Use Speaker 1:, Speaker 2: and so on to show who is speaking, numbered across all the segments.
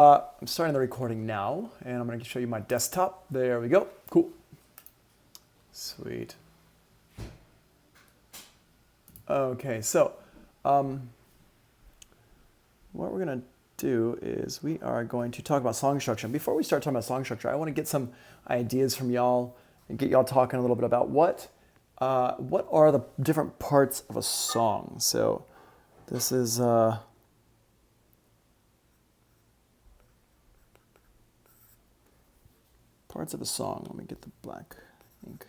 Speaker 1: I'm starting the recording now, and I'm going to show you my desktop. There we go. Cool. Sweet. Okay, so what we're going to do is we are going to talk about song structure. And before we start talking about song structure, I want to get some ideas from y'all and get y'all talking a little bit about what are the different parts of a song. So this is parts of a song. Let me get the black ink.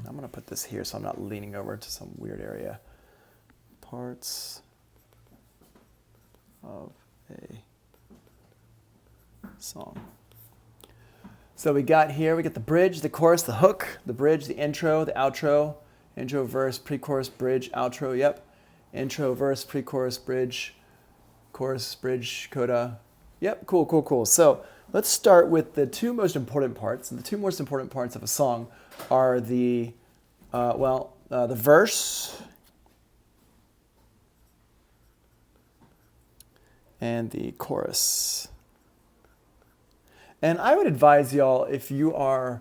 Speaker 1: I'm going to put this here so I'm not leaning over to some weird area. Parts of a song. So we got the bridge, the chorus, the hook, the bridge, the intro, the outro, intro, verse, pre-chorus, bridge, outro, yep. Intro, verse, pre-chorus, bridge, chorus, bridge, coda. Yep, cool. So let's start with the two most important parts. And the two most important parts of a song are the verse and the chorus. And I would advise y'all, if you're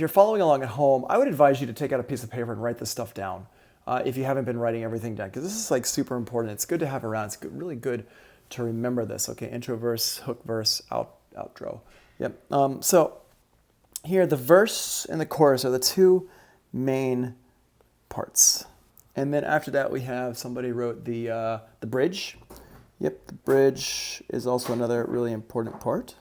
Speaker 1: following along at home, I would advise you to take out a piece of paper and write this stuff down. If you haven't been writing everything down, because this is like super important. It's good to have around. It's really good to remember this. Okay, intro, verse, hook, verse, outro. Yep. So here, the verse and the chorus are the two main parts. And then after that, we have somebody wrote the bridge. Yep, the bridge is also another really important part.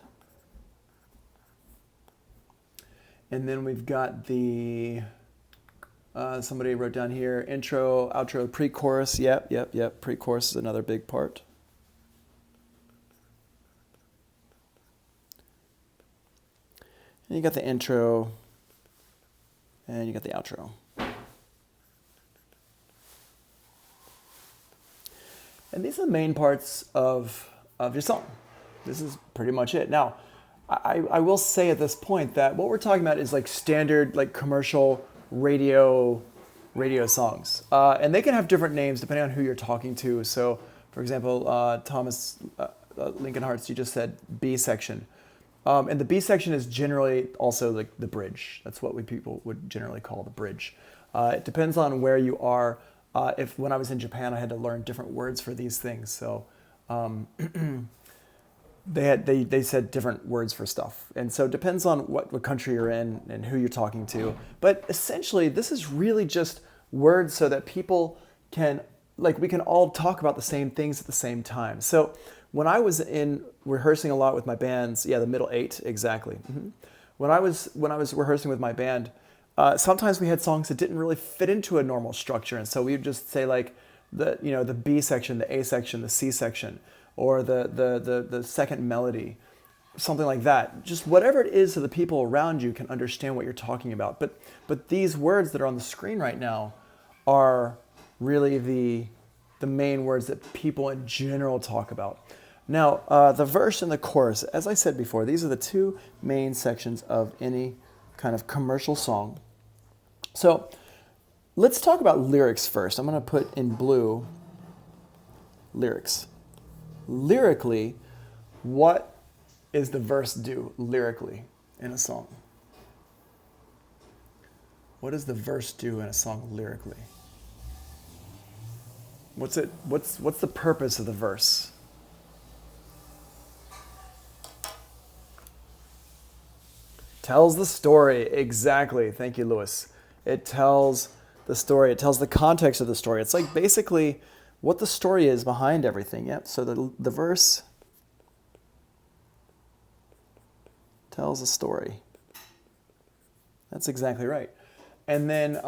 Speaker 1: And then we've got the somebody wrote down here intro, outro, pre-chorus. Yep. Pre-chorus is another big part. And you got the intro, and you got the outro. And these are the main parts of your song. This is pretty much it. Now, I will say at this point that what we're talking about is like standard, like commercial radio songs. And they can have different names depending on who you're talking to. So, for example, Thomas Lincoln Hearts, you just said B section. And the B section is generally also like the bridge. That's what people would generally call the bridge. It depends on where you are. When I was in Japan, I had to learn different words for these things. So they said different words for stuff. And so it depends on what country you're in and who you're talking to. But essentially, this is really just words so that people can, we can all talk about the same things at the same time. So when I was rehearsing a lot with my bands, the middle eight, exactly. Mm-hmm. When I was rehearsing with my band, sometimes we had songs that didn't really fit into a normal structure, and so we would just say like the B section, the A section, the C section, or the second melody, something like that. Just whatever it is so the people around you can understand what you're talking about. But these words that are on the screen right now are really the main words that people in general talk about. Now, the verse and the chorus, as I said before, these are the two main sections of any kind of commercial song. So let's talk about lyrics first. I'm going to put in blue lyrics. Lyrically, what is the verse do lyrically in a song? What does the verse do in a song lyrically? What's the purpose of the verse? Tells the story. Exactly. Thank you, Lewis. It tells the story. It tells the context of the story. It's like basically what the story is behind everything. Yep. So the verse tells a story. That's exactly right. And then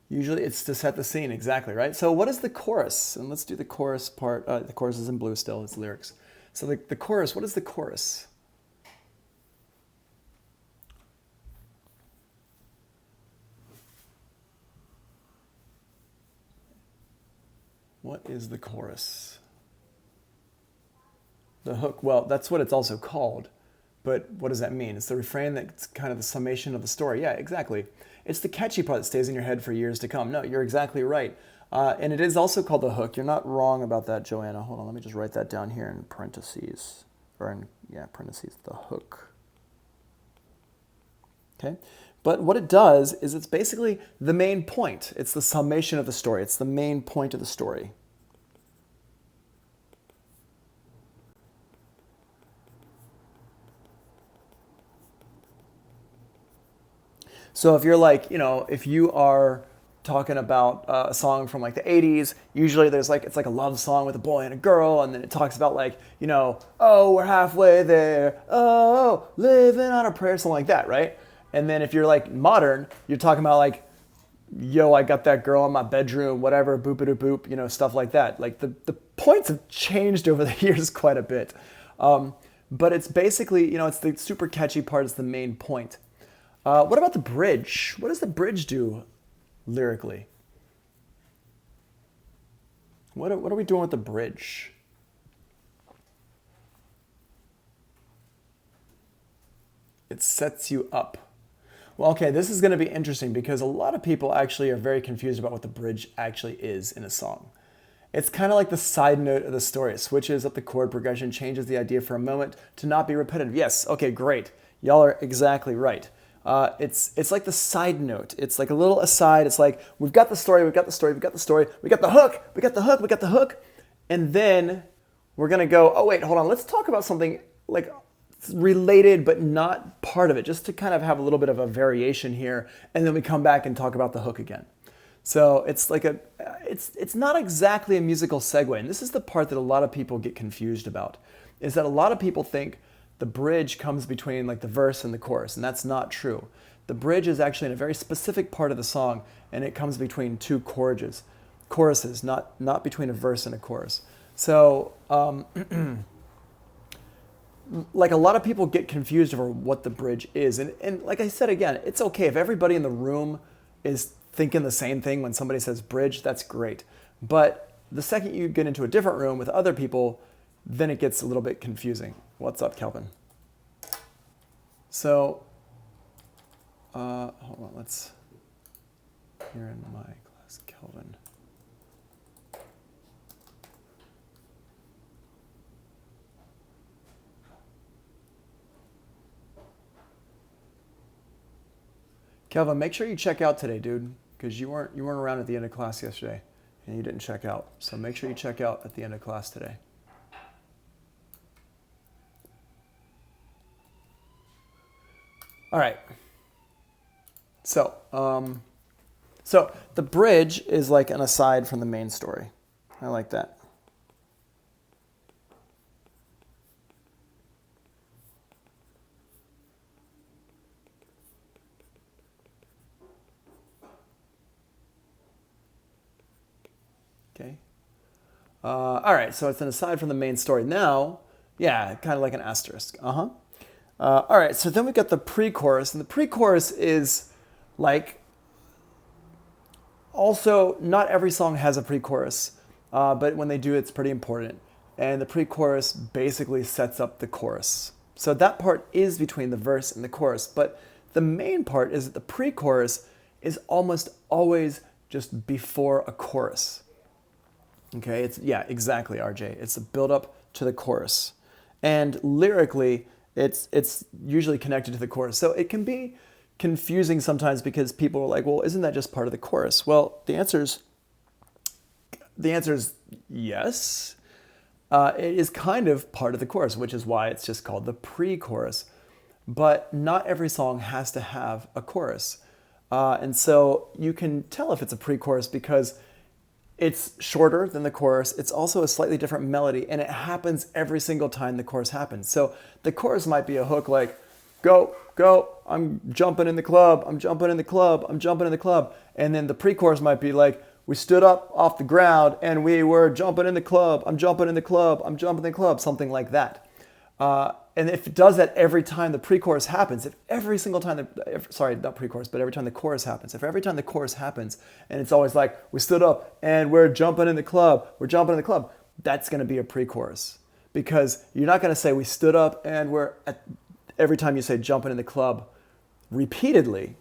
Speaker 1: usually it's to set the scene. Exactly, right? So what is the chorus? And let's do the chorus part. The chorus is in blue still. It's lyrics. So the chorus, what is the chorus? What is the chorus? The hook, well, that's what it's also called. But what does that mean? It's the refrain that's kind of the summation of the story. Yeah, exactly. It's the catchy part that stays in your head for years to come. No, you're exactly right. And it is also called the hook. You're not wrong about that, Joanna. Hold on, let me just write that down here in parentheses. Or in, yeah, parentheses, the hook. Okay? But what it does is it's basically the main point. It's the summation of the story. It's the main point of the story. So if you're like, if you are talking about a song from like the 80s, usually it's like a love song with a boy and a girl, and then it talks about like, oh, we're halfway there, oh, living on a prayer, something like that, right? And then if you're like modern, you're talking about like, yo, I got that girl in my bedroom, whatever, boop-a-doop-boop, stuff like that. Like the points have changed over the years quite a bit. But it's basically, it's the super catchy part, it's the main point. What about the bridge? What does the bridge do lyrically? What are we doing with the bridge? It sets you up. Well, okay, this is going to be interesting because a lot of people actually are very confused about what the bridge actually is in a song. It's kind of like the side note of the story. It switches up the chord progression, changes the idea for a moment to not be repetitive. Yes, okay, great. Y'all are exactly right. It's like the side note. It's like a little aside. It's like, we've got the story, we got the hook, and then we're going to go, oh wait, hold on, let's talk about something like related but not part of it, just to kind of have a little bit of a variation here, and then we come back and talk about the hook again. So it's like it's not exactly a musical segue, and this is the part that a lot of people get confused about, is that a lot of people think the bridge comes between like the verse and the chorus, and that's not true. The bridge is actually in a very specific part of the song, and it comes between two choruses, not between a verse and a chorus. So, like a lot of people get confused over what the bridge is, and like I said again, it's okay if everybody in the room is thinking the same thing when somebody says bridge, that's great. But the second you get into a different room with other people, then it gets a little bit confusing. What's up, Kelvin? So, hold on, let's, here in my class, Kelvin. Kelvin, make sure you check out today, dude, because you weren't around at the end of class yesterday, and you didn't check out. So make sure you check out at the end of class today. All right. So the bridge is like an aside from the main story. I like that. Okay. All right, so it's an aside from the main story. Now, yeah, kind of like an asterisk. All right, so then we got the pre-chorus, and the pre-chorus is like, also, not every song has a pre-chorus, but when they do, it's pretty important. And the pre-chorus basically sets up the chorus. So that part is between the verse and the chorus, but the main part is that the pre-chorus is almost always just before a chorus. Okay, yeah, exactly, RJ. It's a build-up to the chorus. And lyrically, it's usually connected to the chorus. So it can be confusing sometimes because people are like, well, isn't that just part of the chorus? Well, the answer is yes. It is kind of part of the chorus, which is why it's just called the pre-chorus. But not every song has to have a chorus. And so you can tell if it's a pre-chorus because it's shorter than the chorus. It's also a slightly different melody, and it happens every single time the chorus happens. So the chorus might be a hook like, go, go, I'm jumping in the club, I'm jumping in the club, I'm jumping in the club. And then the pre-chorus might be like, we stood up off the ground and we were jumping in the club, I'm jumping in the club, I'm jumping in the club, something like that. And if it does that every time the pre-chorus happens, if every single time, not pre-chorus, but every time the chorus happens, if every time the chorus happens and it's always like, we stood up and we're jumping in the club, we're jumping in the club, that's going to be a pre-chorus. Because you're not going to say we stood up and every time you say jumping in the club repeatedly,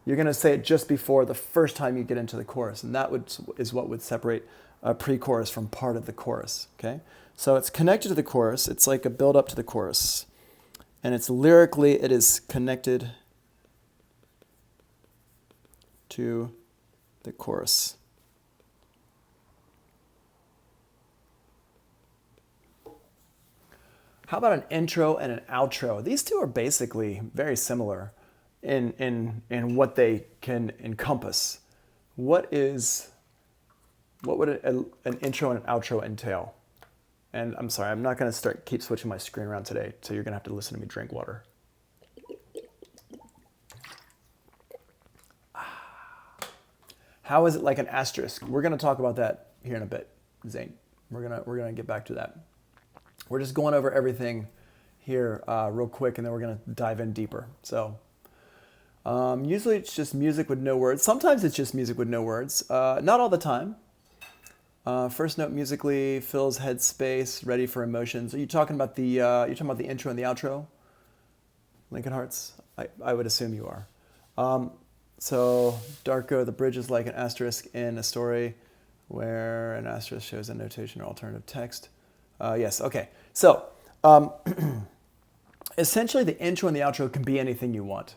Speaker 1: You're going to say it just before the first time you get into the chorus, and is what would separate a pre-chorus from part of the chorus. Okay, so it's connected to the chorus. It's like a build up to the chorus, and it's lyrically it is connected to the chorus. How about an intro and an outro? These two are basically very similar in what they can encompass. What would an intro and an outro entail? And I'm sorry, I'm not going to keep switching my screen around today, so you're going to have to listen to me drink water. How is it like an asterisk? We're going to talk about that here in a bit, Zane. We're gonna get back to that. We're just going over everything here real quick, and then we're going to dive in deeper. So usually it's just music with no words. Sometimes it's just music with no words. Not all the time. First note musically fills head space, ready for emotions. Are you talking about the intro and the outro? Lincoln Hearts? I would assume you are. So Darko, the bridge is like an asterisk in a story where an asterisk shows a notation or alternative text. Yes, okay. So essentially the intro and the outro can be anything you want.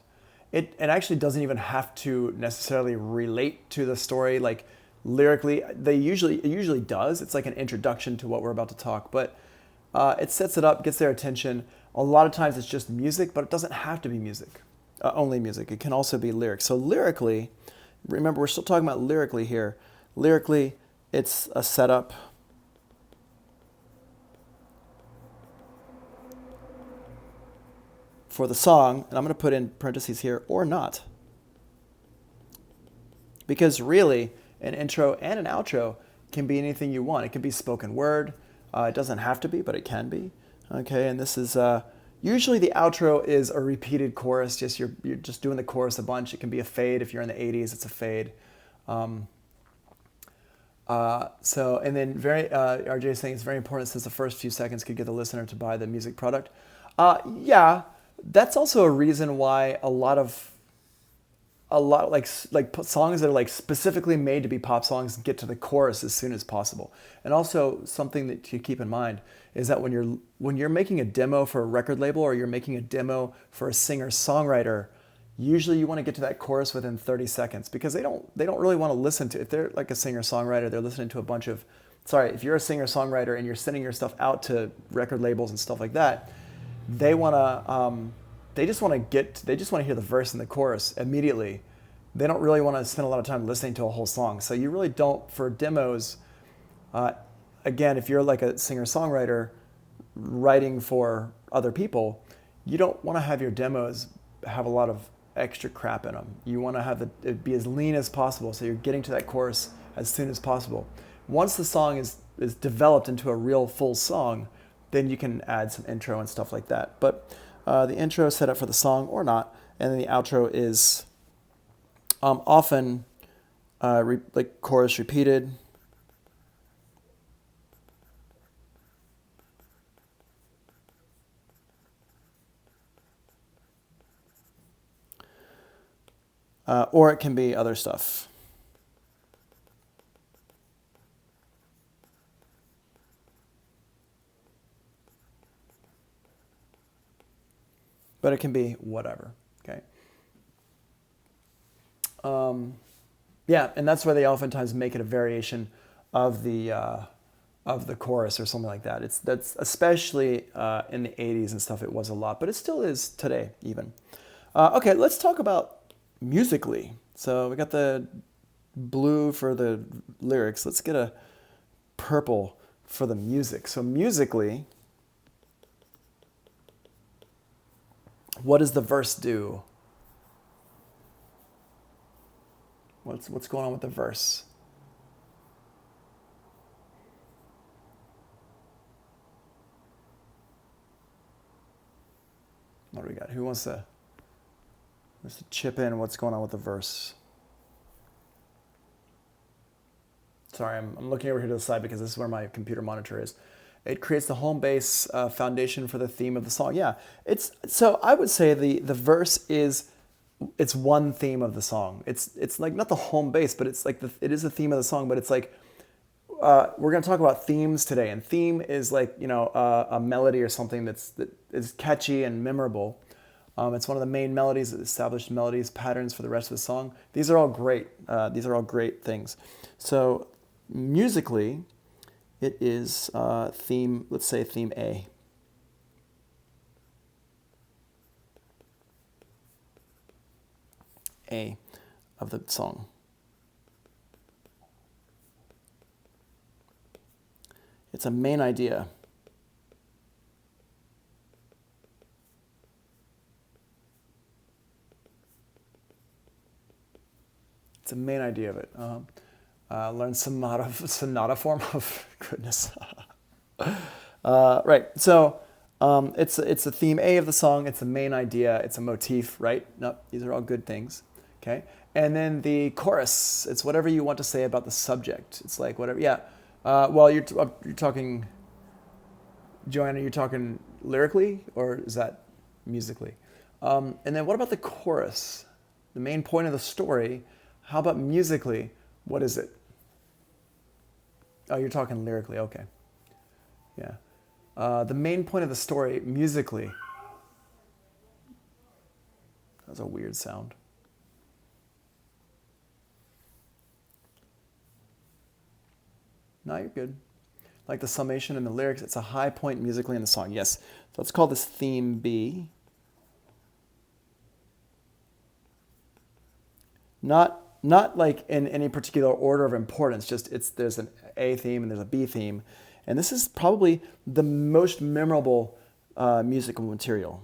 Speaker 1: It actually doesn't even have to necessarily relate to the story. Like lyrically, it usually does. It's like an introduction to what we're about to talk, but it sets it up, gets their attention. A lot of times it's just music, but it doesn't have to be music, only music. It can also be lyrics. So lyrically, remember we're still talking about lyrically here. Lyrically, it's a setup for the song, and I'm going to put in parentheses here, or not. Because really, an intro and an outro can be anything you want. It can be spoken word. It doesn't have to be, but it can be. Okay, and this is, usually the outro is a repeated chorus. You're just doing the chorus a bunch. It can be a fade. If you're in the 80s, it's a fade. And then RJ is saying it's very important since the first few seconds could get the listener to buy the music product. Yeah. That's also a reason why a lot of like songs that are like specifically made to be pop songs get to the chorus as soon as possible. And also something that to keep in mind is that when you're making a demo for a record label or you're making a demo for a singer-songwriter, usually you want to get to that chorus within 30 seconds because they don't really want to listen to, if they're like a singer-songwriter, they're listening to if you're a singer-songwriter and you're sending your stuff out to record labels and stuff like that, they just want to hear the verse and the chorus immediately. They don't really want to spend a lot of time listening to a whole song. So you really don't, for demos, again, if you're like a singer-songwriter writing for other people, you don't want to have your demos have a lot of extra crap in them. You want to have it be as lean as possible, so you're getting to that chorus as soon as possible. Once the song is developed into a real full song, then you can add some intro and stuff like that. But the intro is set up for the song or not, and then the outro is often like chorus repeated. Or it can be other stuff. But it can be whatever, okay? Yeah, and that's why they oftentimes make it a variation of the chorus or something like that. That's especially in the 80s and stuff, it was a lot, but it still is today even. Okay, let's talk about musically. So we got the blue for the lyrics. Let's get a purple for the music. So musically, what does the verse do? What's going on with the verse? What do we got? Who wants to chip in what's going on with the verse? Sorry, I'm looking over here to the side because this is where my computer monitor is. It creates the home base foundation for the theme of the song. Yeah, so I would say the verse is it's one theme of the song. It's like not the home base, but it's like it is the theme of the song. But it's like we're going to talk about themes today, and theme is like a melody or something that is catchy and memorable. It's one of the main melodies, established melodies, patterns for the rest of the song. These are all great. These are all great things. So musically, it is theme. Let's say theme A. A of the song. It's a main idea. It's a main idea of it. Learn sonata form of goodness. Right. So it's a theme A of the song. It's a main idea. It's a motif. Right. No, these are all good things. Okay. And then the chorus. It's whatever you want to say about the subject. It's like whatever. Yeah. Well, you're talking, Joanna. You're talking lyrically, or is that musically? And then what about the chorus? The main point of the story. How about musically? What is it? Oh, you're talking lyrically. Okay. Yeah. The main point of the story, musically. That was a weird sound. No, you're good. Like the summation and the lyrics, it's a high point musically in the song. Yes. So let's call this theme B. Not like in any particular order of importance, just there's an A theme and there's a B theme. And this is probably the most memorable musical material.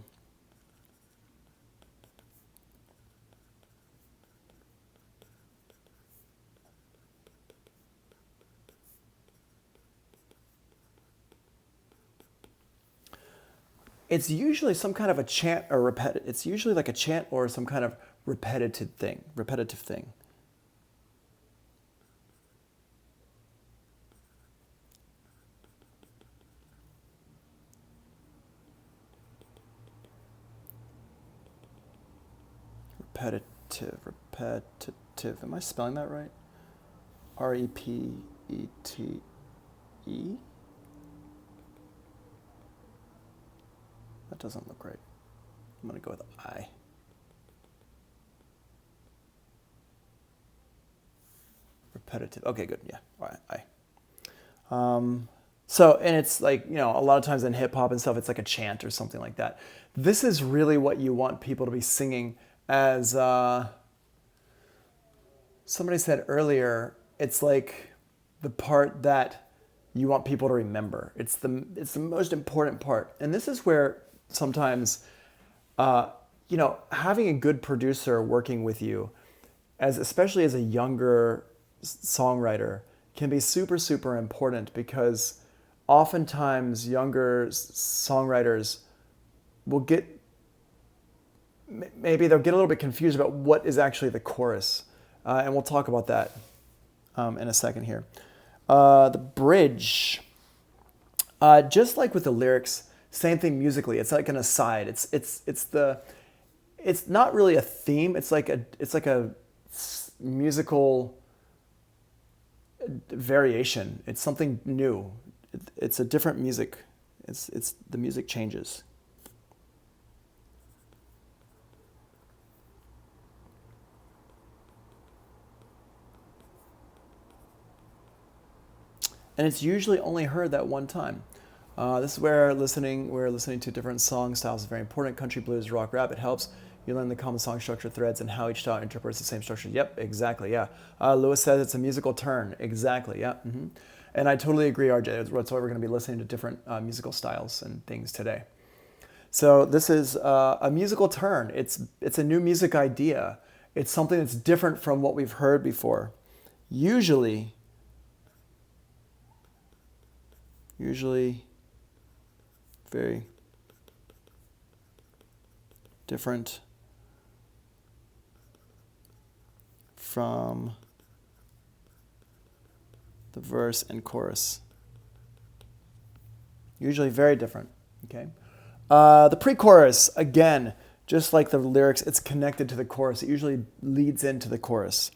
Speaker 1: It's usually some kind of a chant or it's usually like a chant or some kind of repetitive thing. Repetitive, repetitive. Am I spelling that right? Repete. That doesn't look right. I'm going to go with I. Repetitive. Okay, good. Yeah. All right. I. So, and it's like, a lot of times in hip hop and stuff, it's like a chant or something like that. This is really what you want people to be singing as somebody said earlier, it's like the part that you want people to remember. It's the most important part. And this is where sometimes, having a good producer working with you, especially as a younger songwriter, can be super, super important, because oftentimes younger songwriters will maybe they'll get a little bit confused about what is actually the chorus. And we'll talk about that in a second here. The bridge, just like with the lyrics, same thing musically. It's like an aside. It's not really a theme. It's like a musical variation. It's something new. It's a different music. It's the music changes. And it's usually only heard that one time. This is where we're listening to different song styles is very important. Country, blues, rock, rap, it helps. You learn the common song structure threads and how each style interprets the same structure. Yep, exactly, yeah. Lewis says it's a musical turn. Exactly, yeah. Mm-hmm. And I totally agree, RJ. That's why we're going to be listening to different musical styles and things today. So this is a musical turn. It's a new music idea. It's something that's different from what we've heard before. Usually very different from the verse and chorus. Usually very different, okay? The pre-chorus, again, just like the lyrics, it's connected to the chorus. It usually leads into the chorus.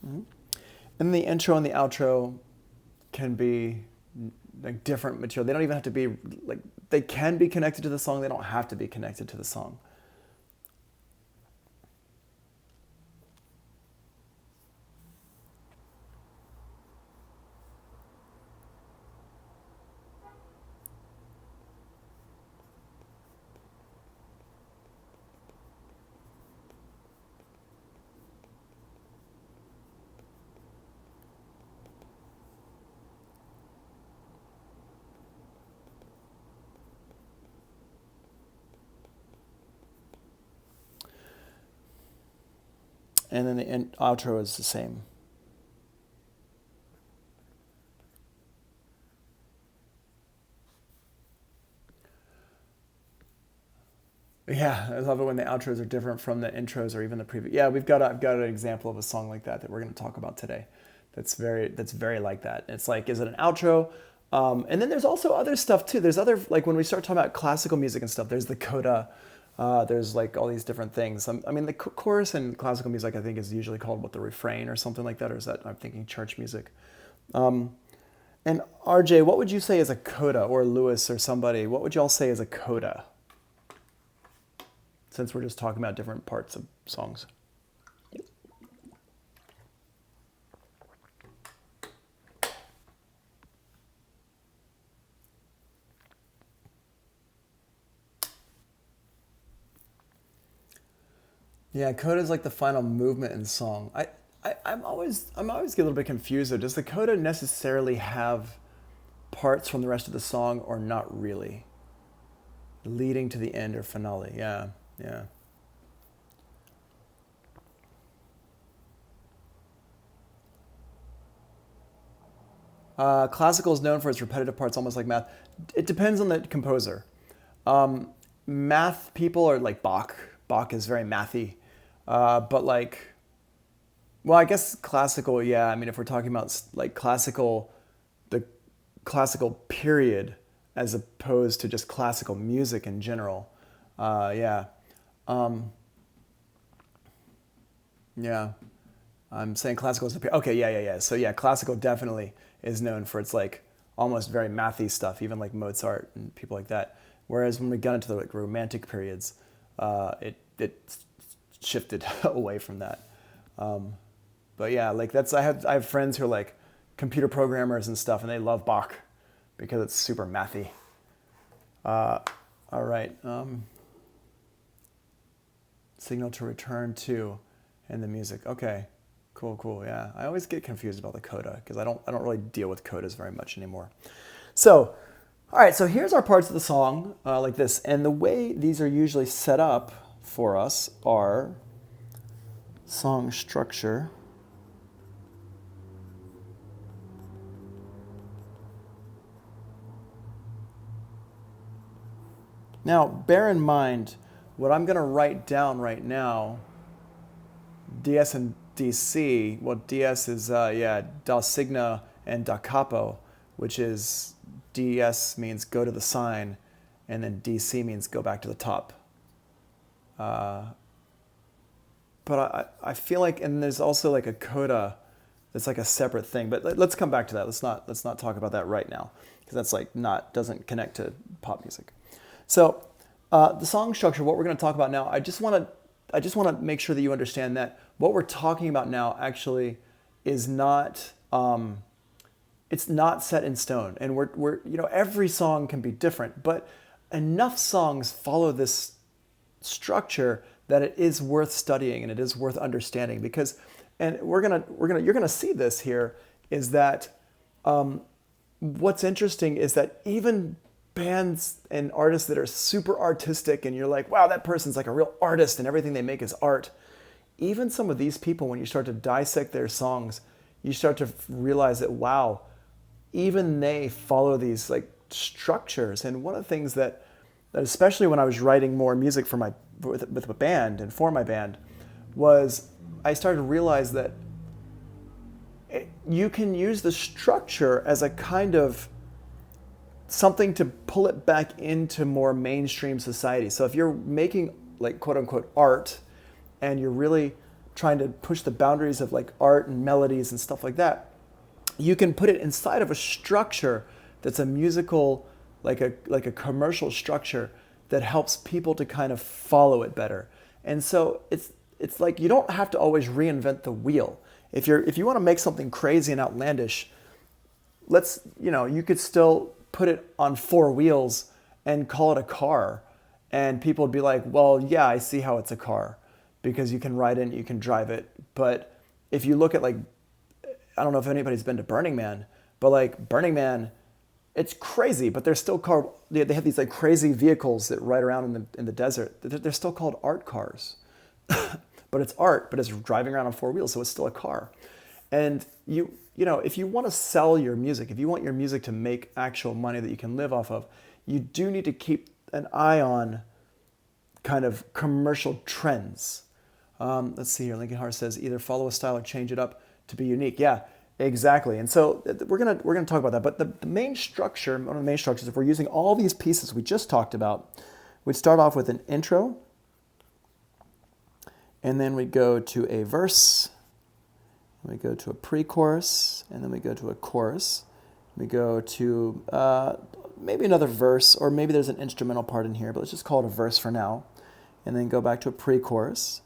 Speaker 1: And the intro and the outro can be like different material. They don't even have to be like, they can be connected to the song. They don't have to be connected to the song. And then the outro is the same. Yeah, I love it when the outros are different from the intros or even the preview. Yeah, I've got an example of a song like that we're going to talk about today. That's very like that. It's like, is it an outro? And then there's also other stuff too. There's other, like when we start talking about classical music and stuff, there's the coda. There's like all these different things. I mean, the chorus in classical music, I think, is usually called the refrain or something like that, or is that, I'm thinking church music. And RJ, what would you say is a coda, or Lewis or somebody? What would y'all say is a coda? Since we're just talking about different parts of songs. Yeah, coda is like the final movement in the song. I'm always get a little bit confused though. Does the coda necessarily have parts from the rest of the song or not really? Leading to the end or finale, yeah. Classical is known for its repetitive parts, almost like math. It depends on the composer. Math people are like Bach. Bach is very mathy. But like, well, I guess classical, yeah. I mean, if we're talking about like the classical period as opposed to just classical music in general, yeah. Yeah. I'm saying classical is the period. Okay, yeah. So yeah, classical definitely is known for its like almost very mathy stuff, even like Mozart and people like that. Whereas when we got into the like romantic periods, it shifted away from that. But yeah, like I have friends who are like computer programmers and stuff, and they love Bach because it's super mathy. All right. Signal to return to, and the music. Okay, cool. Yeah, I always get confused about the coda because I don't really deal with codas very much anymore. So, all right. So here's our parts of the song like this, and the way these are usually set up for us are song structure. Now, bear in mind, what I'm going to write down right now, DS and DC, well, DS is, da signa and da capo, which is DS means go to the sign, and then DC means go back to the top. But I feel like, and there's also like a coda that's like a separate thing. But let's come back to that. Let's not talk about that right now, because that's like doesn't connect to pop music. So the song structure, what we're going to talk about now, I just want to make sure that you understand that what we're talking about now actually is not it's not set in stone, and we're every song can be different, but enough songs follow this structure that it is worth studying and it is worth understanding, because, and you're gonna see this here, is that what's interesting is that even bands and artists that are super artistic and you're like, wow, that person's like a real artist and everything they make is art. Even some of these people, when you start to dissect their songs, you start to realize that, wow, even they follow these like structures. And one of the things that especially when I was writing more music with a band and for my band, was I started to realize that you can use the structure as a kind of something to pull it back into more mainstream society. So if you're making like quote unquote art and you're really trying to push the boundaries of like art and melodies and stuff like that, you can put it inside of a structure that's a musical, like a commercial structure that helps people to kind of follow it better. And so it's like you don't have to always reinvent the wheel. If you want to make something crazy and outlandish, you could still put it on four wheels and call it a car. And people would be like, well, yeah, I see how it's a car because you can ride in it, you can drive it. But if you look at like, I don't know if anybody's been to Burning Man, but like Burning Man, it's crazy, but they're still called, they have these like crazy vehicles that ride around in the desert. They're still called art cars. But it's art, but it's driving around on four wheels, so it's still a car. And if you want to sell your music, if you want your music to make actual money that you can live off of, you do need to keep an eye on kind of commercial trends. Let's see here. Lincoln Hart says either follow a style or change it up to be unique. Yeah, exactly. And so we're gonna talk about that. But the main structure, one of the main structures, if we're using all these pieces we just talked about, we'd start off with an intro, and then we go to a verse, we go to a pre-chorus, and then we go to a chorus. We go to maybe another verse, or maybe there's an instrumental part in here, but let's just call it a verse for now. And then go back to a pre-chorus,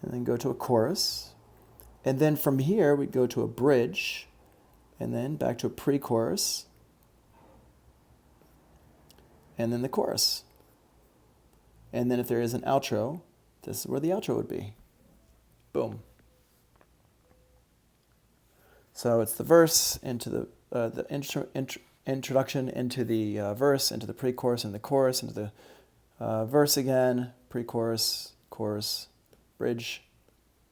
Speaker 1: and then go to a chorus. And then from here, we go to a bridge, and then back to a pre-chorus, and then the chorus. And then if there is an outro, this is where the outro would be. Boom. So it's the verse into the introduction into the verse, into the pre-chorus, and the chorus, into the verse again, pre-chorus, chorus, bridge,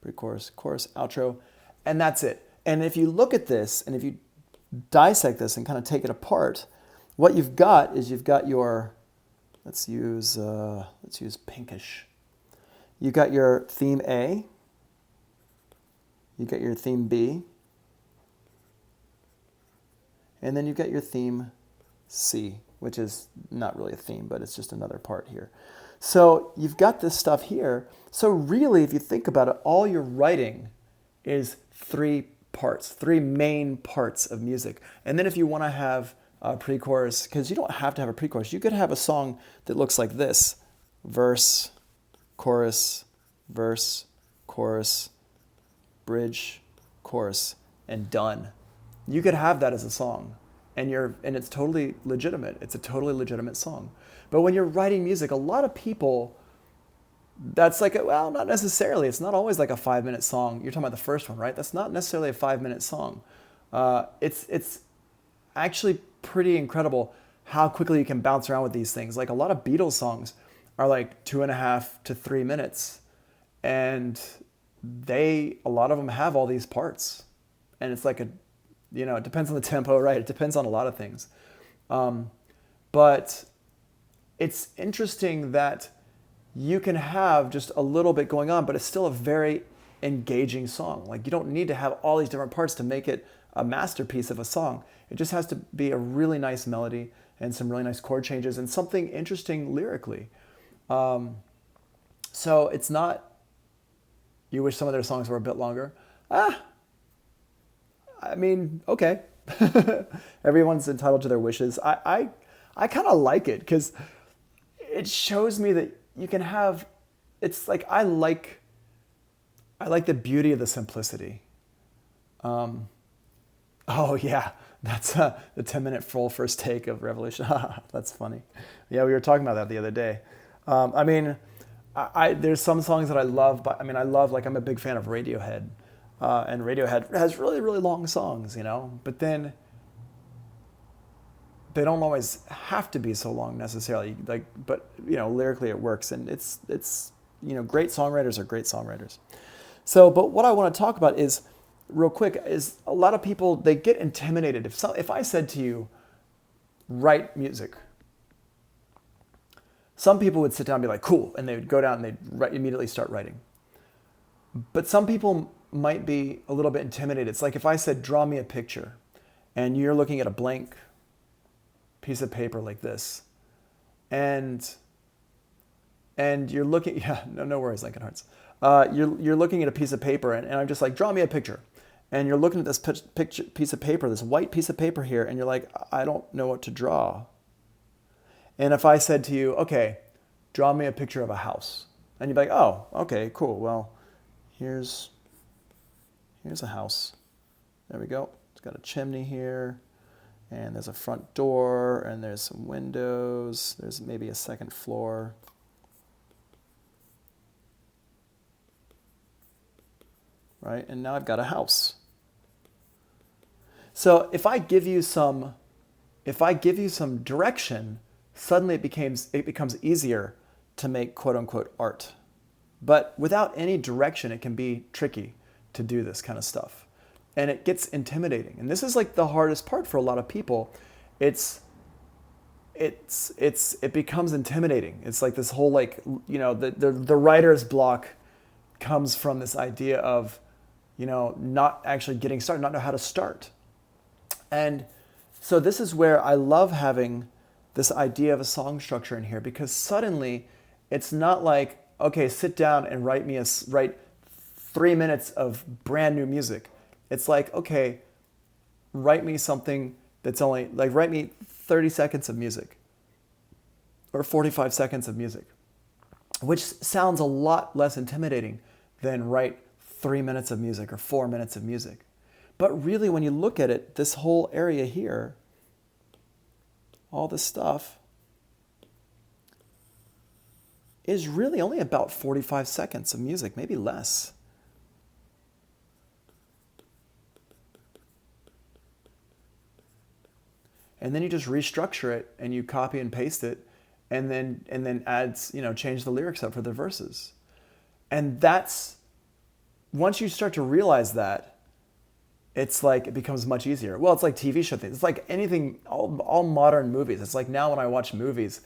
Speaker 1: pre-chorus, chorus, outro, and that's it. And if you look at this, and if you dissect this and kind of take it apart, what you've got is you've got your, let's use pinkish. You've got your theme A, you've got your theme B, and then you've got your theme C, which is not really a theme, but it's just another part here. So you've got this stuff here. So really, if you think about it, all you're writing is three main parts of music. And then if you want to have a pre-chorus, because you don't have to have a pre-chorus, you could have a song that looks like this: verse, chorus, verse, chorus, bridge, chorus, and done. You could have that as a song, and it's totally legitimate. It's a totally legitimate song. But when you're writing music, a lot of people, that's like, well, not necessarily. It's not always like a 5-minute song. You're talking about the first one, right? That's not necessarily a 5-minute song. It's actually pretty incredible how quickly you can bounce around with these things. Like a lot of Beatles songs are like 2.5 to 3 minutes, and a lot of them have all these parts, and it's like it depends on the tempo, right? It depends on a lot of things. But it's interesting that you can have just a little bit going on, but it's still a very engaging song. Like you don't need to have all these different parts to make it a masterpiece of a song. It just has to be a really nice melody and some really nice chord changes and something interesting lyrically. So it's not, you wish some of their songs were a bit longer. I mean, okay. Everyone's entitled to their wishes. I kind of like it because it shows me that you can have, it's like, I like the beauty of the simplicity. Oh yeah, that's the 10-minute full first take of Revolution. That's funny. Yeah, we were talking about that the other day. I mean, there's some songs that I love, but I'm a big fan of Radiohead. And Radiohead has really, really long songs, but then they don't always have to be so long necessarily. But lyrically it works, and it's great songwriters are great songwriters. So, but what I want to talk about is real quick is a lot of people, they get intimidated if I said to you, write music. Some people would sit down and be like, cool, and they would go down and they'd immediately start writing. But some people might be a little bit intimidated. It's like if I said, draw me a picture, and you're looking at a blank piece of paper like this, and you're looking, yeah, no worries, Lincoln Hearts. You're looking at a piece of paper, and I'm just like, draw me a picture. And you're looking at this piece of paper, this white piece of paper here, and you're like, I don't know what to draw. And if I said to you, okay, draw me a picture of a house, and you'd be like, oh, okay, cool. Well, here's a house. There we go. It's got a chimney here, and there's a front door, and there's some windows. There's maybe a second floor. Right? And now I've got a house. So if I give you some direction, suddenly it becomes easier to make quote unquote art. But without any direction, it can be tricky to do this kind of stuff. And it gets intimidating. And this is like the hardest part for a lot of people. It becomes intimidating. It's like this whole the writer's block comes from this idea of, not actually getting started, not know how to start. And so this is where I love having this idea of a song structure in here, because suddenly it's not like, okay, sit down and write 3 minutes of brand new music. It's like, okay, write me something that's only, like, write me 30 seconds of music or 45 seconds of music, which sounds a lot less intimidating than write 3 minutes of music or 4 minutes of music. But really, when you look at it, this whole area here, all this stuff, is really only about 45 seconds of music, maybe less. And then you just restructure it and you copy and paste it, and then adds, change the lyrics up for the verses. And that's, once you start to realize that, it's like it becomes much easier. Well, it's like TV show things. It's like anything, all modern movies. It's like now when I watch movies,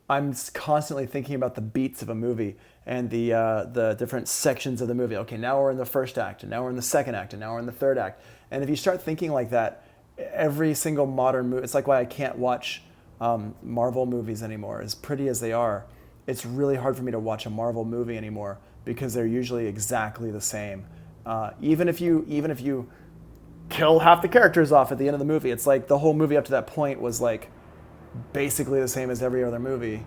Speaker 1: I'm constantly thinking about the beats of a movie and the different sections of the movie. Okay, now we're in the first act, and now we're in the second act, and now we're in the third act. And if you start thinking like that, every single modern movie, it's like why I can't watch Marvel movies anymore. As pretty as they are, it's really hard for me to watch a Marvel movie anymore because they're usually exactly the same. Even if you kill half the characters off at the end of the movie, it's like the whole movie up to that point was like basically the same as every other movie,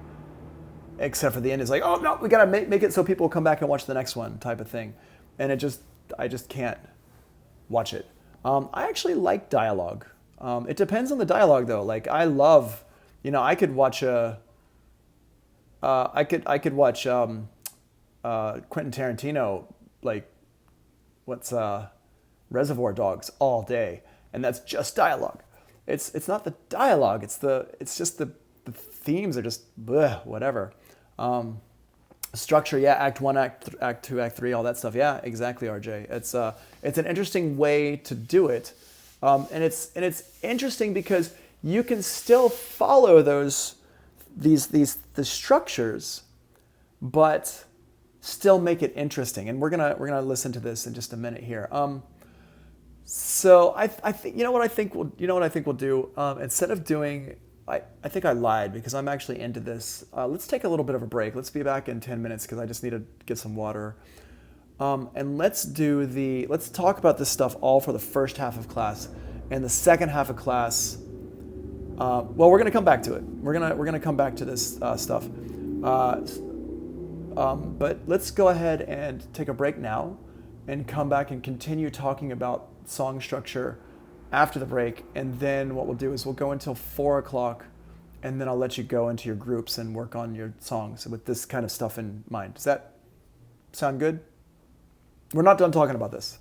Speaker 1: except for the end is like, oh no, we gotta make it so people come back and watch the next one type of thing. And I just can't watch it. I actually like dialogue. It depends on the dialogue though. Like I love, I could watch I could watch Quentin Tarantino, like what's Reservoir Dogs all day, and that's just dialogue. It's not the dialogue. It's just the themes are just bleh, whatever. Structure, yeah, act 1, act 2, act 3, all that stuff. Yeah, exactly, RJ. It's an interesting way to do it, and it's interesting because you can still follow the structures, but still make it interesting. And we're gonna listen to this in just a minute here. So I think what I think we'll do, instead of doing, I think I lied because I'm actually into this. Let's take a little bit of a break. Let's be back in 10 minutes because I just need to get some water. And let's talk about this stuff all for the first half of class, and the second half of class. Well, we're gonna come back to it. We're gonna come back to this stuff. But let's go ahead and take a break now, and come back and continue talking about song structure after the break. And then what we'll do is we'll go until 4 o'clock, and then I'll let you go into your groups and work on your songs with this kind of stuff in mind. Does that sound good? We're not done talking about this.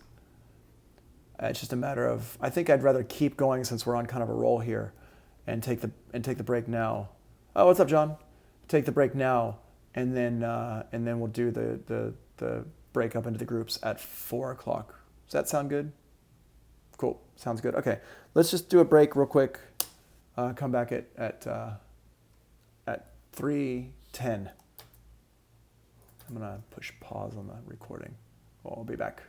Speaker 1: It's just a matter of, I think I'd rather keep going since we're on kind of a roll here, and take the break now. Oh, what's up, John? Take the break now, and then we'll do the break up into the groups at 4 o'clock. Does that sound good? Cool. Sounds good. Okay, let's just do a break real quick. Come back at 3:10. I'm gonna push pause on the recording. I'll be back.